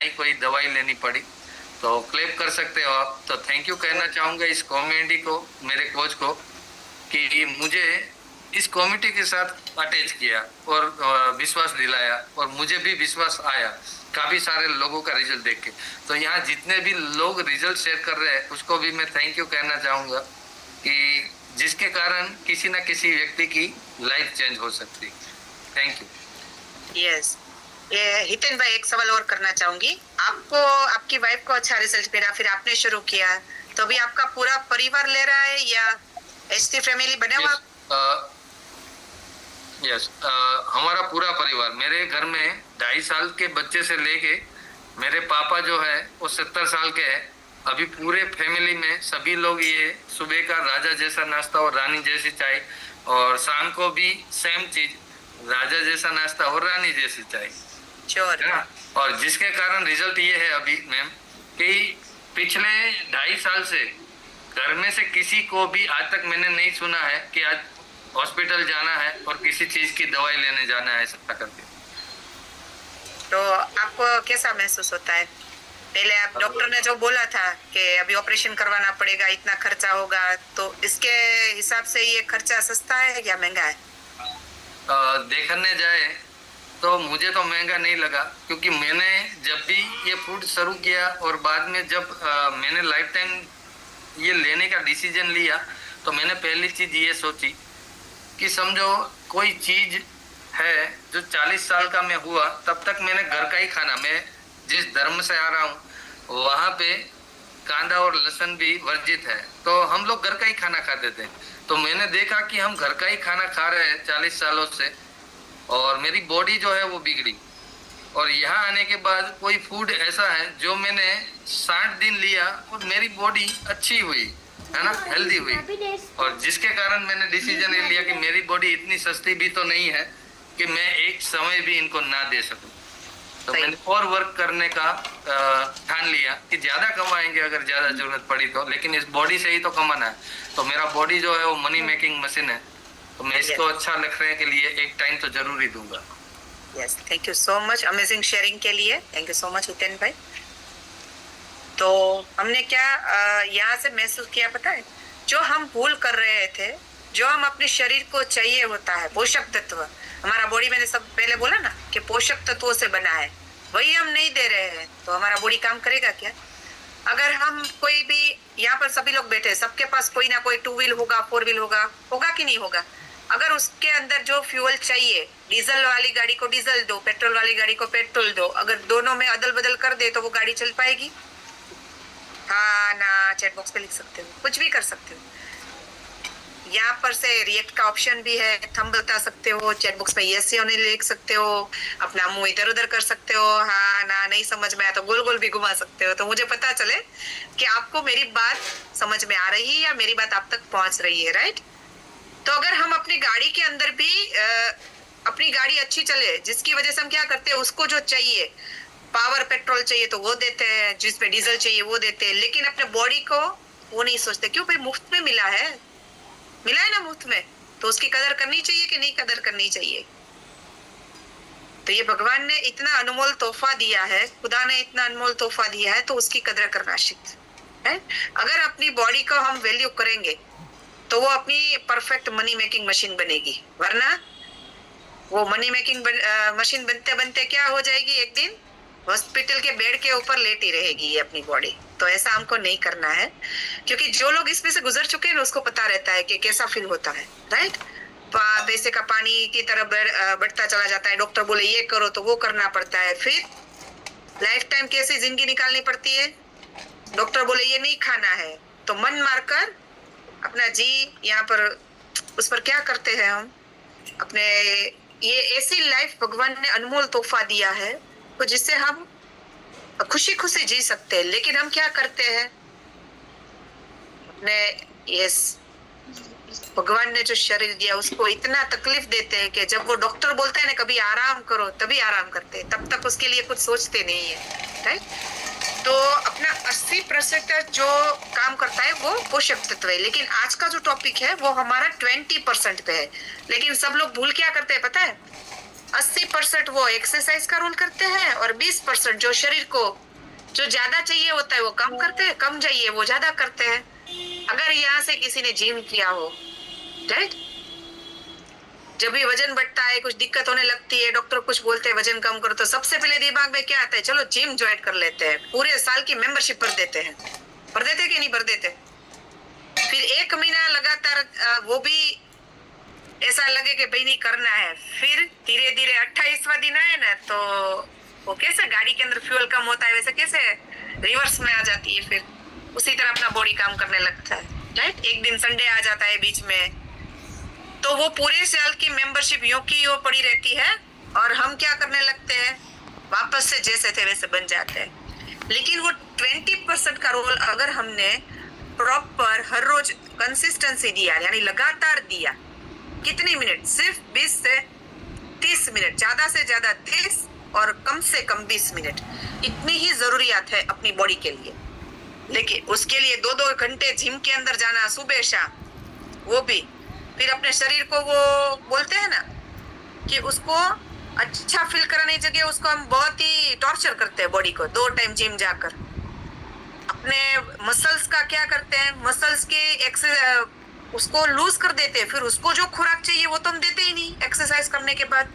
ही कोई दवाई लेनी पड़ी। तो क्लेम कर सकते हो आप। तो थैंक यू कहना चाहूंगा इस कॉमेडी को, मेरे कोच को, कि मुझे इस कॉमिटी के साथ अटैच किया और विश्वास दिलाया, और मुझे भी विश्वास आया काफी सारे लोगों का रिजल्ट देख के। तो यहाँ जितने भी लोग रिजल्ट शेयर कर रहे हैं उसको भी मैं थैंक यू कहना चाहूंगा, कि जिसके कारण किसी ना किसी व्यक्ति की लाइफ चेंज हो सकती। Thank you. यस, ये हितेन भाई एक सवाल और करना चाहूंगी। आपको आपकी वाइफ को अच्छा रिजल्ट मिला, फिर आपने शुरू किया, तो अभी आपका पूरा परिवार ले रहा है या एचटी फैमिली बने हुआ? यस, हमारा पूरा परिवार, मेरे घर में 2.5 साल के बच्चे से लेके मेरे पापा जो है वो 70 साल के हैं। अभी पूरे फैमिली में सभी लोग ये सुबह का राजा जैसा नाश्ता और रानी जैसी चाय, और शाम को भी सेम चीज, राजा जैसा नाश्ता और रानी जैसी चाय, श्योर। और जिसके कारण रिजल्ट ये है अभी मैम, कि पिछले 2.5 साल से घर में से किसी को भी आज तक मैंने नहीं सुना है कि आज हॉस्पिटल जाना है और किसी चीज की दवाई लेने जाना है ऐसा करके। तो आपको कैसा महसूस होता है? पहले आप डॉक्टर ने जो बोला था कि अभी ऑपरेशन करवाना पड़ेगा, इतना खर्चा होगा, तो इसके हिसाब से ये खर्चा सस्ता है या महंगा है? देखने जाए तो मुझे तो महंगा नहीं लगा, क्योंकि मैंने जब भी ये फूड शुरू किया और बाद में जब मैंने लाइफ टाइम ये लेने का डिसीजन लिया, तो मैंने पहली चीज ये सोची कि समझो कोई चीज है जो 40 साल का मैं हुआ तब तक मैंने घर का ही खाना, मैं जिस धर्म से आ रहा हूँ वहां पे कांदा और लहसुन भी वर्जित है, तो हम लोग घर का ही खाना खाते थे। तो मैंने देखा कि हम घर का ही खाना खा रहे हैं 40 सालों से, और मेरी बॉडी जो है वो बिगड़ी। और यहाँ आने के बाद कोई फूड ऐसा है जो मैंने 60 दिन लिया और मेरी बॉडी अच्छी हुई, है ना, हेल्दी हुई, और जिसके कारण मैंने डिसीजन ये लिया कि मेरी बॉडी इतनी सस्ती भी तो नहीं है कि मैं एक समय भी इनको ना दे सकूं। तो मैंने और वर्क करने का ठान लिया कि ज्यादा कमाएंगे अगर ज्यादा जरूरत पड़ी तो, लेकिन इस बॉडी से ही तो कमाना है। तो मेरा बॉडी जो है वो मनी मेकिंग मशीन है, तो मैं इसको अच्छा रखने के लिए एक टाइम तो जरूर ही दूंगा। Yes, thank you so much amazing sharing के लिए। Thank you so much Hiten भाई। तो हमने क्या यहाँ से महसूस किया पता है, जो हम भूल कर रहे थे, जो हम अपने शरीर को चाहिए होता है पोषक तत्व, हमारा बॉडी, मैंने सब पहले बोला ना कि पोषक तत्वों से बना है, वही हम नहीं दे रहे हैं, तो हमारा बॉडी काम करेगा क्या? अगर हम कोई भी, यहाँ पर सभी लोग बैठे, सबके पास कोई ना कोई 2 व्हील होगा, 4 व्हील होगा, होगा कि नहीं होगा? अगर उसके अंदर जो फ्यूल चाहिए, डीजल वाली गाड़ी को डीजल दो, पेट्रोल वाली गाड़ी को पेट्रोल दो, अगर दोनों में अदल बदल कर दे तो वो गाड़ी चल पाएगी? हाँ ना, चैट बॉक्स पे लिख सकते हो, कुछ भी कर सकते हो। यहाँ पर से रिएक्ट का ऑप्शन भी है, थंब बता सकते हो, चैट बॉक्स में यस या नहीं लिख सकते हो, अपना मुंह इधर उधर कर सकते हो, हाँ ना, नहीं समझ में आया तो गोल गोल भी घुमा सकते हो, तो मुझे पता चले कि आपको मेरी बात समझ में आ रही है या मेरी बात आप तक पहुंच रही है, राइट? तो अगर हम अपनी गाड़ी के अंदर भी अपनी गाड़ी अच्छी चले, जिसकी वजह से हम क्या करते हैं, उसको जो चाहिए पावर पेट्रोल चाहिए तो वो देते हैं, जिसमें डीजल चाहिए वो देते हैं, लेकिन अपने बॉडी को वो नहीं सोचते। क्यों भाई, मुफ्त में मिला है, मिला है ना मुफ्त में, तो उसकी कदर करनी चाहिए कि नहीं कदर करनी चाहिए? तो ये भगवान ने इतना अनमोल तोहफा दिया है, खुदा ने इतना अनमोल तोहफा दिया है, तो उसकी कदर करना सीख है। अगर अपनी बॉडी को हम वैल्यू करेंगे तो वो अपनी परफेक्ट मनी मेकिंग मशीन बनेगी, वरना वो मनी मेकिंग मशीन बनते बनते क्या हो जाएगी, एक दिन हॉस्पिटल के बेड के ऊपर लेटी रहेगी ये अपनी बॉडी। तो ऐसा हमको नहीं करना है, क्योंकि जो लोग इसमें से गुजर चुके हैं उसको पता रहता है कि कैसा फील होता है, राइट? पैसे का पानी की तरह बढ़ता चला जाता है, डॉक्टर बोले ये करो तो वो करना पड़ता है, फिर लाइफ टाइम कैसी जिंदगी निकालनी पड़ती है, डॉक्टर बोले ये नहीं खाना है, तो मन मारकर अपना जी यहाँ पर उस पर क्या करते हैं हम अपने, ये ऐसी लाइफ भगवान ने अनमोल तोहफा दिया है तो जिससे हम खुशी खुशी जी सकते हैं। लेकिन हम क्या करते हैं, अपने यस भगवान ने जो शरीर दिया उसको इतना तकलीफ देते हैं कि जब वो डॉक्टर बोलता है ना कभी आराम करो, तभी आराम करते हैं, तब तक उसके लिए कुछ सोचते नहीं है, राइट? तो अपना 80% जो काम करता है वो पोषक तत्व है, लेकिन आज का जो टॉपिक है वो हमारा 20% पे है। लेकिन सब लोग भूल क्या करते हैं पता है, 80% वो एक्सरसाइज का रोल करते हैं और 20% जो शरीर को जो ज्यादा चाहिए होता है वो कम करते हैं, कम चाहिए वो ज्यादा करते हैं। अगर यहाँ से किसी ने जिम किया हो, राइट, जब भी वजन बढ़ता है, कुछ दिक्कत होने लगती है, डॉक्टर कुछ बोलते हैं वजन कम करो, तो सबसे पहले दिमाग में क्या आता है, चलो जिम ज्वाइन कर लेते हैं, पूरे साल की मेंबरशिप भर देते हैं। भर देते कि नहीं भर देते? फिर 1 महीना लगातार वो भी ऐसा लगे कि भाई नहीं करना है, फिर धीरे धीरे 28वां दिन आए ना तो वो कैसे गाड़ी के अंदर फ्यूल कम होता है वैसे कैसे रिवर्स में आ जाती है, फिर उसी तरह अपना बॉडी काम करने लगता है, राइट। एक दिन संडे आ जाता है बीच में, तो वो पूरे साल की मेंबरशिप यूं की यूं पड़ी रहती है और हम क्या करने लगते हैं, वापस से जैसे थे वैसे बन जाते हैं। लेकिन वो 20% का रोल अगर हमने प्रॉपर हर रोज कंसिस्टेंसी दिया, यानी लगातार दिया, कितने मिनट, सिर्फ 20 से 30 मिनट, ज्यादा से ज्यादा 30 और कम से कम 20 मिनट, इतनी ही जरूरियात है अपनी बॉडी के लिए। लेकिन उसके लिए 2-2 घंटे जिम के अंदर जाना सुबह शाम, वो भी फिर अपने शरीर को वो बोलते हैं ना कि उसको अच्छा फील कराने की जगह उसको हम बहुत ही टॉर्चर करते हैं बॉडी को, 2 टाइम जिम जाकर। अपने मसल्स का क्या करते हैं, मसल्स के उसको लूज कर देते हैं, फिर उसको जो खुराक चाहिए वो तो हम देते ही नहीं एक्सरसाइज करने के बाद।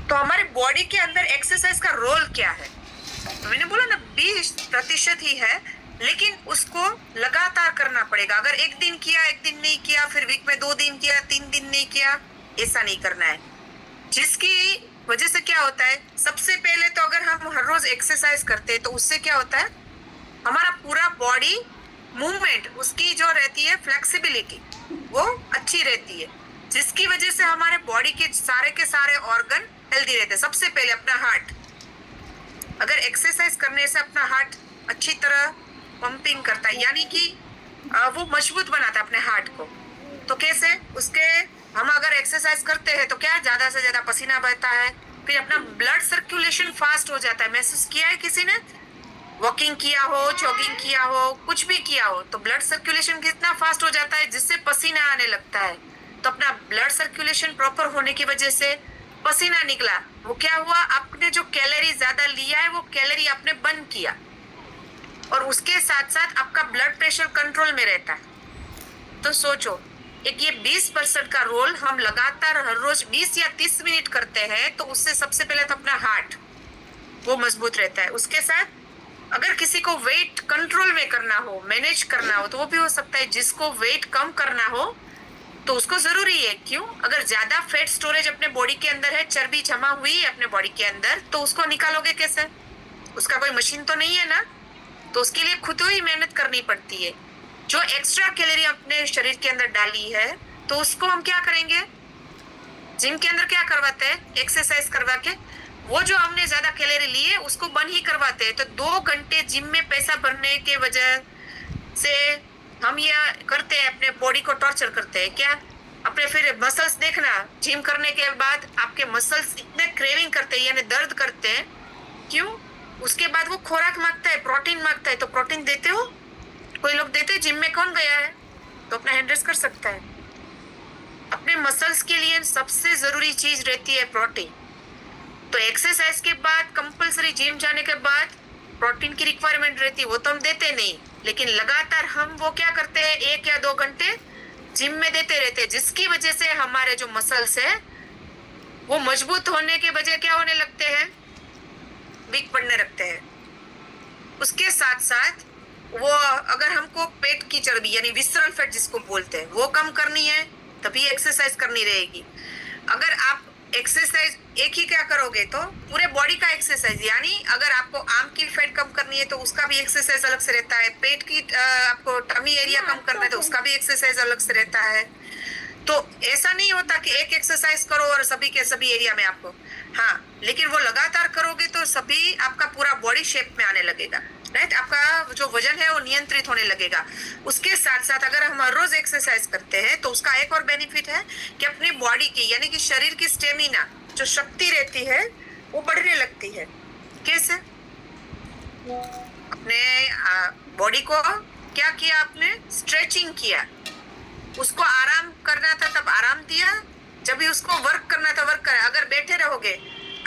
तो हमारे बॉडी के अंदर एक्सरसाइज का रोल क्या है, तो मैंने बोला ना 20% ही है, लेकिन उसको लगातार करना पड़ेगा। अगर एक दिन किया, एक दिन नहीं किया, फिर वीक में 2 दिन किया, 3 दिन नहीं किया, ऐसा नहीं करना है। जिसकी वजह से क्या होता है, सबसे पहले तो अगर हम हर रोज एक्सरसाइज करते हैं तो उससे क्या होता है, हमारा पूरा बॉडी मूवमेंट, उसकी जो रहती है फ्लेक्सिबिलिटी, वो अच्छी रहती है, जिसकी वजह से हमारे बॉडी के सारे ऑर्गन हेल्दी रहते हैं। सबसे पहले अपना हार्ट, अगर एक्सरसाइज करने से अपना हार्ट अच्छी तरह पंपिंग करता है, यानी कि वो मजबूत बनाता है अपने हार्ट को। तो कैसे, उसके हम अगर एक्सरसाइज करते हैं तो क्या ज्यादा से ज्यादा पसीना बहता है, फिर अपना ब्लड सर्कुलेशन फास्ट हो जाता है। महसूस किया है किसी ने, वॉकिंग किया हो, जॉगिंग किया हो, कुछ भी किया हो, तो ब्लड सर्कुलेशन कितना फास्ट हो जाता है जिससे पसीना आने लगता है। तो अपना ब्लड सर्कुलेशन प्रॉपर होने की वजह से पसीना निकला, वो क्या हुआ, आपने जो कैलोरी ज्यादा लिया है वो कैलोरी आपने बर्न किया, और उसके साथ साथ आपका ब्लड प्रेशर कंट्रोल में रहता है। तो सोचो, एक ये 20% का रोल हम लगातार हर रोज 20 या 30 मिनट करते हैं, तो उससे सबसे पहले तो अपना हार्ट वो मजबूत रहता है। उसके साथ अगर किसी को वेट कंट्रोल में करना हो, मैनेज करना हो, तो वो भी हो सकता है। जिसको वेट कम करना हो तो उसको जरूरी है, क्यों, अगर ज्यादा फैट स्टोरेज अपने बॉडी के अंदर है, चर्बी जमा हुई है अपने बॉडी के अंदर, तो उसको निकालोगे कैसे, उसका कोई मशीन तो नहीं है ना, तो उसके लिए खुद ही मेहनत करनी पड़ती है। जो एक्स्ट्रा कैलोरी अपने शरीर के अंदर डाली है, तो उसको हम क्या करेंगे, जिम के अंदर क्या करवाते हैं, एक्सरसाइज करवा के वो जो हमने ज्यादा कैलोरी ली है उसको बंद ही करवाते हैं। तो 2 घंटे जिम में पैसा भरने के वजह से हम ये करते हैं, अपने बॉडी को टॉर्चर करते हैं। क्या, अपने फिर मसल्स देखना, जिम करने के बाद आपके मसल्स इतने क्रेविंग करते हैं, यानी दर्द करते हैं, क्यों, उसके बाद वो खुराक मांगता है, प्रोटीन मांगता है। तो प्रोटीन देते हो, कोई लोग देते हैं, जिम में कौन गया है, तो अपना हैंड रेस कर सकता है। अपने मसल्स के लिए सबसे जरूरी चीज रहती है प्रोटीन। तो एक्सरसाइज के बाद कंपलसरी जिम जाने के बाद प्रोटीन की रिक्वायरमेंट रहती है, वो तो हम देते नहीं, लेकिन लगातार हम वो क्या करते हैं, 1 या 2 घंटे जिम में देते रहते हैं, जिसकी वजह से हमारे जो मसल्स है वो मजबूत होने के बजाय क्या होने लगते हैं, वीक पड़ने लगते हैं। उसके साथ साथ वो अगर हमको पेट की चर्बी यानी विसरल फैट जिसको बोलते हैं वो कम करनी है, तभी एक्सरसाइज करनी रहेगी। अगर आप एक्सरसाइज एक ही क्या करोगे तो पूरे बॉडी का एक्सरसाइज, यानी अगर आपको आर्म की फैट कम करनी है तो उसका भी एक्सरसाइज अलग से रहता है, पेट की आपको टमी एरिया कम करना है तो उसका भी एक्सरसाइज अलग से रहता है। तो ऐसा नहीं होता कि एक एक्सरसाइज करो और सभी के सभी एरिया में आपको, हाँ, लेकिन वो लगातार करोगे तो सभी आपका पूरा बॉडी शेप में आने लगेगा, राइट। आपका जो वजन है वो नियंत्रित होने लगेगा। उसके साथ साथ अगर हम हर रोज एक्सरसाइज करते हैं तो उसका एक और बेनिफिट है कि अपनी बॉडी की यानी कि शरीर की स्टेमिना जो शक्ति रहती है वो बढ़ने लगती है। कैसे, अपने बॉडी को क्या किया आपने, स्ट्रेचिंग किया, उसको आराम करना था तब आराम दिया, जब भी उसको वर्क करना था वर्क करे। अगर बैठे रहोगे,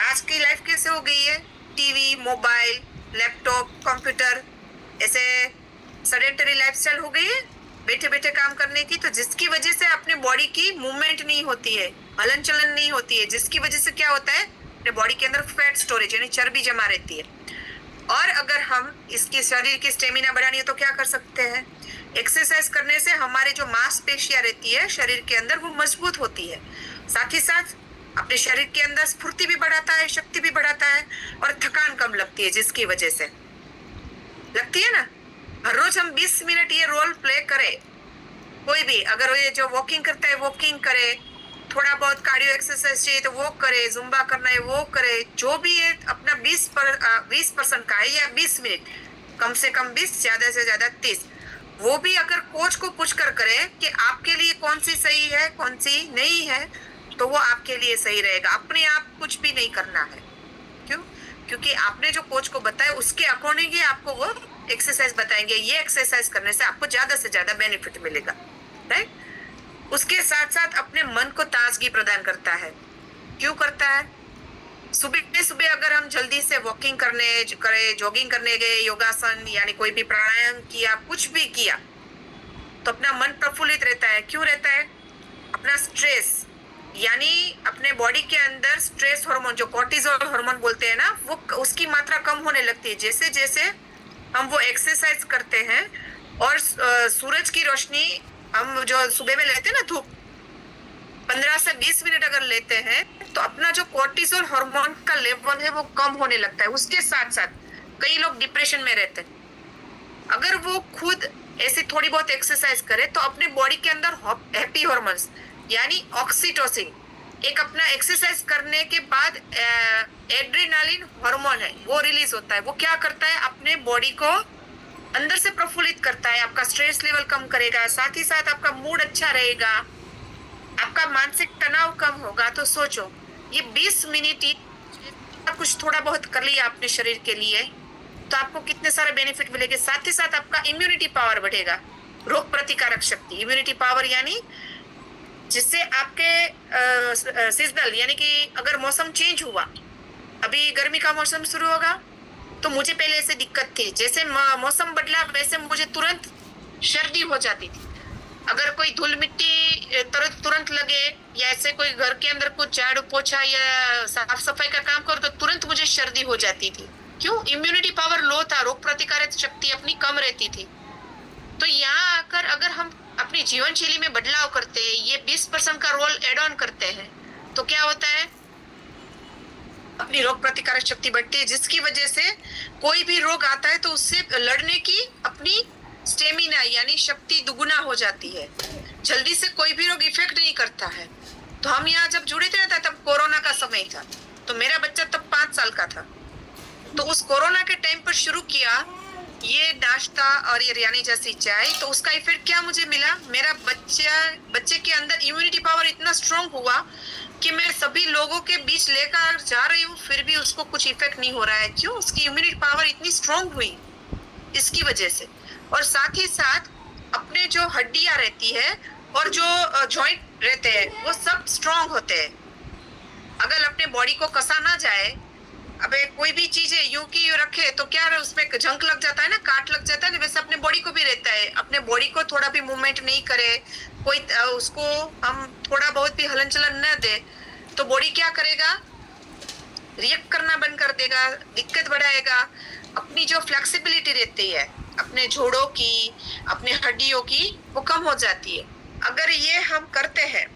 आज की लाइफ कैसे हो गई है, टीवी, मोबाइल, लैपटॉप, कंप्यूटर, ऐसे सेडेंटरी लाइफस्टाइल हो गई है बैठे बैठे काम करने की, तो जिसकी वजह से अपने बॉडी की मूवमेंट नहीं होती है, हलन चलन नहीं होती है, जिसकी वजह से क्या होता है, अपने बॉडी के अंदर फैट स्टोरेज यानी चर्बी जमा रहती है। और अगर हम इसकी शरीर की स्टेमिना बढ़ानी है तो क्या कर सकते हैं, एक्सरसाइज करने से हमारे जो मांसपेशियां रहती है शरीर के अंदर वो मजबूत होती है, साथ ही साथ अपने शरीर के अंदर स्फूर्ति भी बढ़ाता है, शक्ति भी बढ़ाता है और थकान कम लगती है, जिसकी वजह से लगती है ना। हर रोज हम 20 मिनट ये रोल प्ले करें, कोई भी अगर ये जो वॉकिंग करता है वॉकिंग करे, थोड़ा बहुत कार्डियो एक्सरसाइज चाहिए तो वो करे, जुम्बा करना है वो करे, जो भी है अपना 20% का है या 20 मिनट, कम से कम 20, ज्यादा से ज्यादा 30, वो भी अगर कोच को पूछ कर करे कि आपके लिए कौन सी सही है कौन सी नहीं है, तो वो आपके लिए सही रहेगा। अपने आप कुछ भी नहीं करना है, क्यों? क्योंकि आपने जो कोच को बताया उसके अकॉर्डिंग ही आपको वो एक्सरसाइज बताएंगे, ये एक्सरसाइज करने से आपको ज्यादा से ज्यादा बेनिफिट मिलेगा, राइट। उसके साथ साथ अपने मन को ताजगी प्रदान करता है। क्यों करता है? सुबह सुबह अगर हम जल्दी से वॉकिंग करने करे, जॉगिंग करने गए, योगासन यानी कोई भी प्राणायाम किया, कुछ भी किया, तो अपना मन प्रफुल्लित रहता है। क्यों रहता है? अपना स्ट्रेस यानी अपने बॉडी के अंदर स्ट्रेस हार्मोन जो कोर्टिजोल हार्मोन बोलते हैं ना, वो उसकी मात्रा कम होने लगती है जैसे जैसे हम वो एक्सरसाइज करते हैं। और सूरज की रोशनी हम जो सुबह में लेते हैं ना, धूप 15 से 20 मिनट अगर लेते हैं तो अपना जो कोर्टिसोल हार्मोन का लेवल है वो कम होने लगता है। उसके साथ साथ कई लोग डिप्रेशन में रहते हैं, अगर वो खुद ऐसी थोड़ी बहुत एक्सरसाइज करे तो अपने बॉडी के अंदर हैप्पी हार्मोन्स यानी ऑक्सीटोसिन, एक अपना एक्सरसाइज करने के बाद एड्रेनालिन हार्मोन है वो रिलीज होता है। वो क्या करता है, अपने बॉडी को अंदर से प्रफुल्लित करता है, आपका स्ट्रेस लेवल कम करेगा, साथ ही साथ आपका मूड अच्छा रहेगा, आपका मानसिक तनाव कम होगा। तो सोचो ये 20 मिनट ही कुछ थोड़ा बहुत कर लिया अपने शरीर के लिए तो आपको कितने सारे बेनिफिट मिलेंगे। साथ ही साथ आपका इम्यूनिटी पावर बढ़ेगा, रोग प्रतिकारक शक्ति, इम्यूनिटी पावर यानी जिससे आपके सीजनल यानी कि अगर मौसम चेंज हुआ, अभी गर्मी का मौसम शुरू होगा तो मुझे पहले ऐसे दिक्कत थी, जैसे मौसम बदला वैसे मुझे तुरंत सर्दी हो जाती थी। अगर कोई धूल मिट्टी तुरंत लगे या ऐसे कोई घर के अंदर कुछ झाड़ू पोछा या साफ सफाई का काम करो तो तुरंत मुझे सर्दी हो जाती थी। क्यों? इम्यूनिटी पावर लो था, रोग प्रतिकारक शक्ति अपनी कम रहती थी। तो यहाँ आकर अगर हम अपनी जीवन शैली में बदलाव करते हैं, ये 20% का रोल एड ऑन करते हैं, तो क्या होता है, अपनी रोग प्रतिकारक शक्ति बढ़ती है, जिसकी वजह से कोई भी रोग आता है तो उससे लड़ने की अपनी स्टेमिना यानी शक्ति दुगुना हो जाती है, जल्दी से कोई भी रोग इफेक्ट नहीं करता है। तो हम यहाँ जब जुड़े थे ना तब कोरोना का समय था, तो मेरा बच्चा तब 5 साल का था, तो उस कोरोना के टाइम पर शुरू किया ये नाश्ता और ये रियानी जैसी चाय, तो उसका इफेक्ट क्या मुझे मिला, मेरा बच्चे के अंदर इम्यूनिटी पावर इतना स्ट्रांग हुआ कि मैं सभी लोगों के बीच लेकर जा रही हूँ फिर भी उसको कुछ इफेक्ट नहीं हो रहा है। क्यों? उसकी इम्यूनिटी पावर इतनी स्ट्रांग हुई इसकी वजह से। और साथ ही साथ अपने जो हड्डियां रहती है और जो जॉइंट रहते हैं वो सब स्ट्रांग होते हैं। अगर अपने बॉडी को कसा ना जाए, अबे कोई भी चीज है यूं की यूं रखे तो क्या उसमें जंक लग जाता है ना, काट लग जाता है ना, वैसे अपने बॉडी को भी रहता है। अपने बॉडी को थोड़ा भी मूवमेंट नहीं करे, कोई उसको हम थोड़ा बहुत भी हलन चलन न दे तो बॉडी क्या करेगा, रिएक्ट करना बंद कर देगा, दिक्कत बढ़ाएगा। अपनी जो फ्लेक्सिबिलिटी रहती है अपने जोड़ों की, अपने हड्डियों की, वो कम हो जाती है। अगर ये हम करते हैं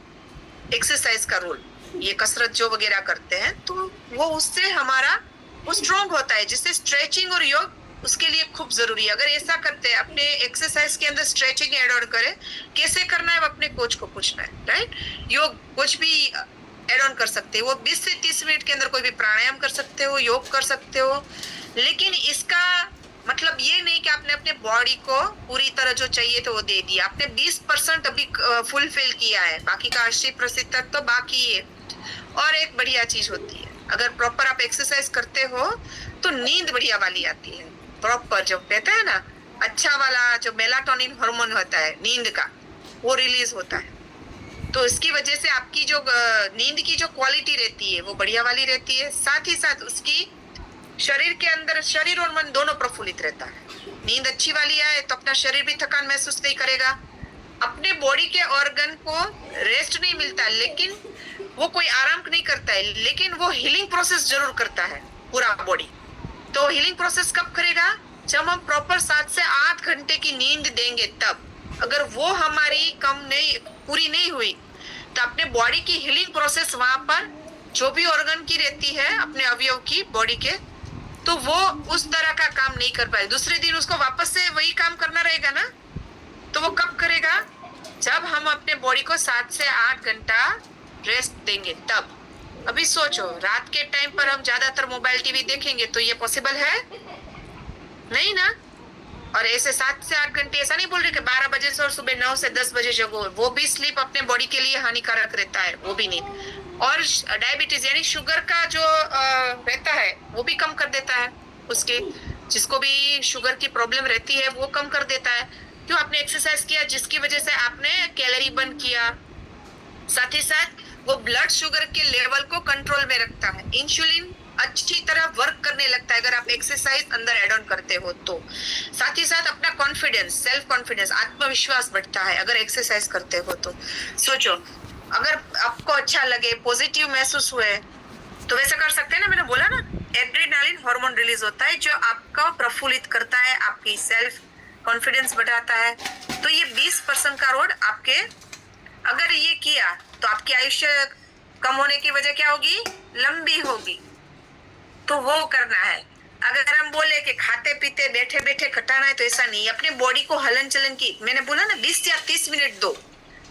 एक्सरसाइज का रोल, ये कसरत जो वगैरह करते हैं तो वो उससे हमारा वो स्ट्रॉन्ग होता है, जिससे स्ट्रेचिंग और योग उसके लिए खूब जरूरी है। अगर ऐसा करते हैं अपने एक्सरसाइज के अंदर स्ट्रेचिंग ऐड ऑन करें, कैसे करना है वो अपने कोच को पूछना है, राइट। योग कुछ भी ऐड ऑन कर सकते हो, वो 20 से 30 मिनट के अंदर कोई भी प्राणायाम कर सकते हो, योग कर सकते हो, लेकिन इसका मतलब ये नहीं कि आपने अपने बॉडी को पूरी तरह जो चाहिए तो वो दे दिया। आपने 20% अभी फुलफिल किया है, बाकी का 80% तो बाकी है। और एक बढ़िया चीज होती है, अगर प्रॉपर आप एक्सरसाइज करते हो तो नींद बढ़िया वाली आती है। प्रॉपर जो कहते हैं ना अच्छा वाला जो मेलाटोनिन हार्मोन होता है नींद का, वो रिलीज होता है। तो इसकी वजह से आपकी जो नींद की जो क्वालिटी रहती है वो बढ़िया वाली रहती है। साथ ही साथ उसकी शरीर के अंदर, शरीर और मन दोनों प्रफुल्लित रहता है। नींद अच्छी वाली आए तो अपना शरीर भी थकान महसूस नहीं करेगा, अपने बॉडी के ऑर्गन को रेस्ट नहीं मिलता, लेकिन वो कोई आराम नहीं करता है, लेकिन वो हीलिंग प्रोसेस जरूर करता है पूरा बॉडी। तो हीलिंग प्रोसेस कब करेगा? जब हम प्रॉपर 7 से 8 घंटे की नींद देंगे तब। अगर वो हमारी पूरी नहीं हुई तो अपने बॉडी की हीलिंग प्रोसेस, वहां पर जो भी ऑर्गन की रहती है अपने अवयव की बॉडी के, तो वो उस तरह का काम नहीं कर पाए। दूसरे दिन उसको वापस से वही काम करना रहेगा ना। तो वो कब करेगा? जब हम अपने बॉडी को 7 से 8 घंटा रेस्ट देंगे तब। अभी सोचो, रात के टाइम पर हम ज्यादातर मोबाइल टीवी देखेंगे तो ये पॉसिबल है नहीं ना। और ऐसे 7 से 8 घंटे, ऐसा नहीं बोल रहे कि 12 बजे से और सुबह 9 से 10 बजे जगो, वो भी स्लीप अपने बॉडी के लिए हानिकारक रहता है, वो भी नहीं। और डायबिटीज यानी शुगर का जो रहता है वो भी कम कर देता है उसके, जिसको भी शुगर की प्रॉब्लम रहती है वो कम कर देता है। क्यों? आपने एक्सरसाइज किया, जिसकी वजह से आपने कैलोरी बर्न किया। साथ ही साथ वो ब्लड शुगर के लेवल को कंट्रोल में रखता है। इंसुलिन अच्छी तरह वर्क करने लगता है अगर आप एक्सरसाइज अंदर एड ऑन करते हो तो। साथ ही साथ अपना कॉन्फिडेंस, सेल्फ कॉन्फिडेंस, आत्मविश्वास बढ़ता है अगर एक्सरसाइज करते हो तो। सोचो, अगर आपको अच्छा लगे, पॉजिटिव महसूस हुए तो वैसा कर सकते हैं ना। मैंने बोला ना, एड्रेनालिन हार्मोन रिलीज होता है जो आपको प्रफुल्लित करता है, आपकी सेल्फ कॉन्फिडेंस बढ़ाता है। तो ये 20% का रोड आपके, अगर ये किया तो आपकी आयुष्य कम होने की वजह क्या होगी? लंबी होगी। तो वो करना है। अगर हम बोले कि खाते पीते बैठे बैठे घटाना है तो ऐसा नहीं। अपने बॉडी को हलन चलन की, मैंने बोला ना, 20 या 30 मिनट दो,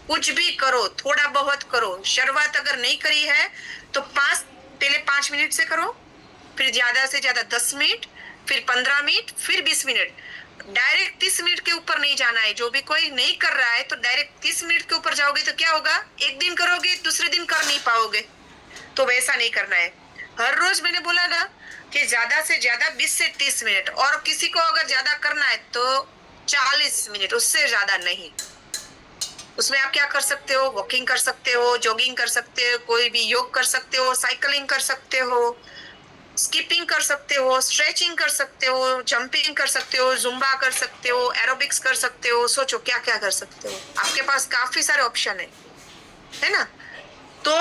कुछ भी करो, थोड़ा बहुत करो। शुरुआत अगर नहीं करी है तो पहले 5 मिनट से करो, फिर ज्यादा से ज्यादा 10 मिनट, फिर 15 मिनट, फिर 20 मिनट। डायरेक्ट 30 मिनट के ऊपर नहीं जाना है। जो भी कोई नहीं कर रहा है तो डायरेक्ट 30 मिनट के ऊपर जाओगे तो क्या होगा? एक दिन करोगे, दूसरे दिन कर नहीं पाओगे। तो वैसा नहीं करना है। हर रोज मैंने बोला ना कि ज्यादा से ज्यादा 20 से 30 मिनट, और किसी को अगर ज्यादा करना है तो 40 मिनट, उससे ज्यादा नहीं। उसमें आप क्या कर सकते हो? वॉकिंग कर सकते हो, जॉगिंग कर सकते हो, कोई भी योग कर सकते हो, साइकिलिंग कर सकते हो, स्किपिंग कर सकते हो, स्ट्रेचिंग कर सकते हो, जंपिंग कर सकते हो, जुम्बा कर सकते हो, एरोबिक्स कर सकते हो। सोचो क्या क्या कर सकते हो। आपके पास काफी सारे ऑप्शन है ना। तो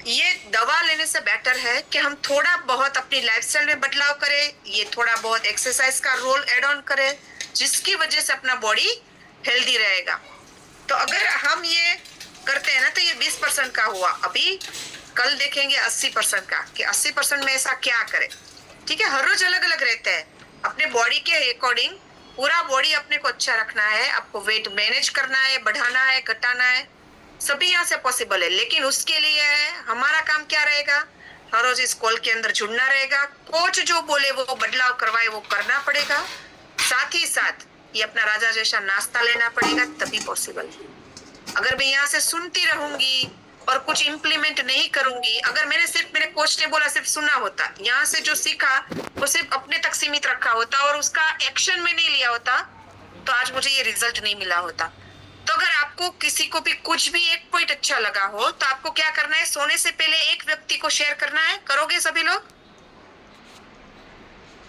ये दवा लेने से बेटर है कि हम थोड़ा बहुत अपनी लाइफस्टाइल में बदलाव करें, ये थोड़ा बहुत एक्सरसाइज का रोल एड ऑन करें, जिसकी वजह से अपना बॉडी हेल्दी रहेगा। तो अगर हम ये करते हैं ना तो ये 20% का हुआ। अभी कल देखेंगे 80% का, कि 80% में ऐसा क्या करें। ठीक है, हर रोज अलग अलग रहते हैं। अपने बॉडी के अकॉर्डिंग पूरा बॉडी अपने को अच्छा रखना है। आपको वेट मैनेज करना है, बढ़ाना है, घटाना है, सभी यहाँ से पॉसिबल है। लेकिन उसके लिए हमारा काम क्या रहेगा? हर रोज इस कॉल के अंदर जुड़ना रहेगा। कोच जो बोले वो बदलाव करवाए वो करना पड़ेगा। साथ ही साथ ये अपना राजा जैसा नाश्ता लेना पड़ेगा, तभी पॉसिबल। अगर मैं यहाँ से सुनती रहूंगी और कुछ इम्प्लीमेंट नहीं करूंगी, अगर मैंने सिर्फ, मेरे कोच ने बोला सिर्फ सुना होता, यहाँ से जो सीखा वो सिर्फ अपने तक सीमित रखा होता और उसका एक्शन में नहीं लिया होता, तो आज मुझे ये रिजल्ट नहीं मिला होता। तो अगर आपको किसी को भी कुछ भी एक पॉइंट अच्छा लगा हो तो आपको क्या करना है? सोने से पहले एक व्यक्ति को शेयर करना है। करोगे सभी लोग?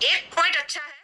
एक पॉइंट अच्छा है।